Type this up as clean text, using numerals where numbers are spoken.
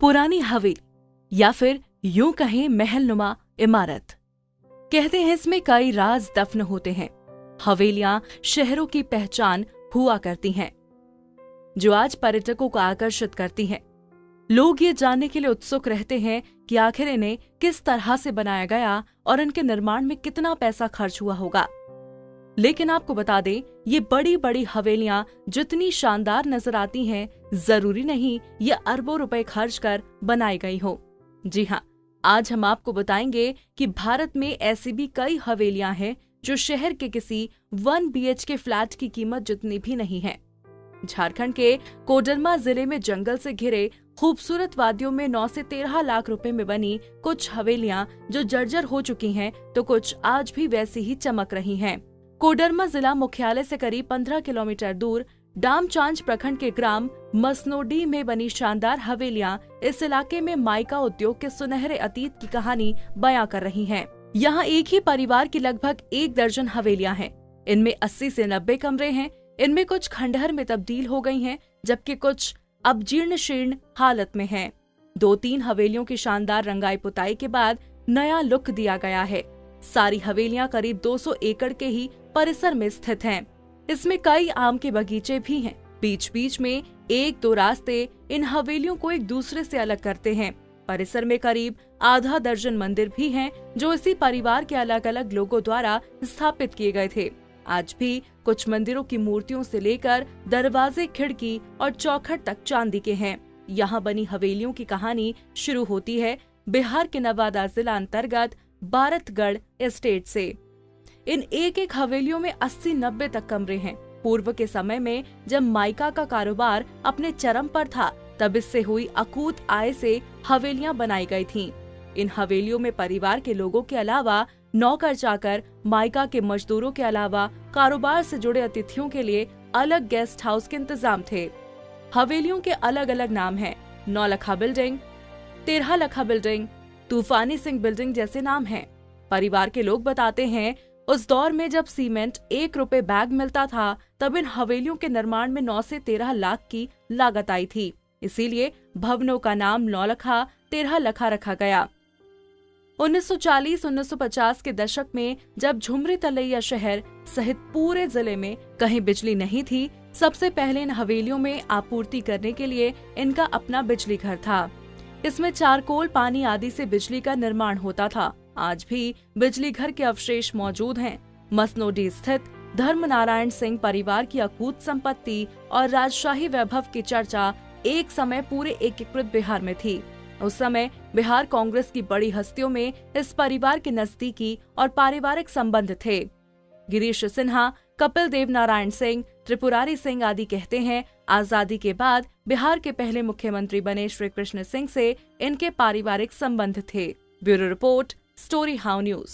पुरानी हवेली या फिर यूं कहें महलनुमा इमारत। कहते हैं इसमें कई राज दफन होते हैं। हवेलियां शहरों की पहचान हुआ करती हैं, जो आज पर्यटकों को आकर्षित करती हैं। लोग ये जानने के लिए उत्सुक रहते हैं कि आखिर इन्हें किस तरह से बनाया गया और इनके निर्माण में कितना पैसा खर्च हुआ होगा। लेकिन आपको बता दें, ये बड़ी बड़ी हवेलियां जितनी शानदार नजर आती हैं, जरूरी नहीं ये अरबों रुपए खर्च कर बनाई गई हो। जी हाँ, आज हम आपको बताएंगे कि भारत में ऐसी भी कई हवेलियां हैं जो शहर के किसी 1 BHK फ्लैट की कीमत जितनी भी नहीं है। झारखंड के कोडरमा जिले में जंगल से घिरे खूबसूरत वादियों में 9 से 13 लाख रुपए में बनी कुछ हवेलियां जो जर्जर हो चुकी हैं, तो कुछ आज भी वैसी ही चमक रही हैं। कोडरमा जिला मुख्यालय से करीब 15 किलोमीटर दूर डामचांच प्रखंड के ग्राम मसनोडी में बनी शानदार हवेलियां इस इलाके में माइका उद्योग के सुनहरे अतीत की कहानी बयां कर रही हैं। यहाँ एक ही परिवार की लगभग 1 दर्जन हवेलियां हैं। इनमें 80 से 90 कमरे हैं। इनमें कुछ खंडहर में तब्दील हो गई हैं, जबकि कुछ अब जीर्ण शीर्ण हालत में हैं। 2-3 हवेलियों की शानदार रंगाई पुताई के बाद नया लुक दिया गया है। सारी हवेलियां करीब 200 एकड़ के ही परिसर में स्थित हैं। इसमें कई आम के बगीचे भी हैं। बीच बीच में 1-2 रास्ते इन हवेलियों को एक दूसरे से अलग करते हैं। परिसर में करीब आधा दर्जन मंदिर भी हैं, जो इसी परिवार के अलग अलग लोगों द्वारा स्थापित किए गए थे। आज भी कुछ मंदिरों की मूर्तियों से लेकर दरवाजे, खिड़की और चौखट तक चांदी के हैं। यहाँ बनी हवेलियों की कहानी शुरू होती है बिहार के नवादा जिला अंतर्गत बारतगढ़ एस्टेट से। इन एक हवेलियों में 80-90 तक कमरे हैं। पूर्व के समय में जब माइका का कारोबार अपने चरम पर था, तब इससे हुई अकूत आय से हवेलियां बनाई गई थीं। इन हवेलियों में परिवार के लोगों के अलावा नौकर चाकर, माइका के मजदूरों के अलावा कारोबार से जुड़े अतिथियों के लिए अलग गेस्ट हाउस के इंतजाम थे। हवेलियों के अलग अलग नाम हैं। 9 लखा बिल्डिंग, 13 लखा बिल्डिंग, तूफानी सिंह बिल्डिंग जैसे नाम हैं। परिवार के लोग बताते हैं, उस दौर में जब सीमेंट 1 रुपए बैग मिलता था, तब इन हवेलियों के निर्माण में 9 से 13 लाख की लागत आई थी। इसीलिए भवनों का नाम 9 लखा 13 लखा रखा गया। 1940-1950 के दशक में जब झुमरी तलैया शहर सहित पूरे जिले में कहीं बिजली नहीं थी, सबसे पहले इन हवेलियों में आपूर्ति करने के लिए इनका अपना बिजली घर था। इसमें चारकोल, पानी आदि से बिजली का निर्माण होता था। आज भी बिजली घर के अवशेष मौजूद हैं। मसनोडी स्थित धर्मनारायण सिंह परिवार की अकूत संपत्ति और राजशाही वैभव की चर्चा एक समय पूरे एकीकृत बिहार में थी। उस समय बिहार कांग्रेस की बड़ी हस्तियों में इस परिवार के नजदीकी और पारिवारिक संबंध थे। गिरीश सिन्हा, कपिल देव नारायण सिंह, त्रिपुरारी सिंह आदि कहते हैं, आजादी के बाद बिहार के पहले मुख्यमंत्री बने श्री कृष्ण सिंह से इनके पारिवारिक संबंध थे। Bureau report, story how news.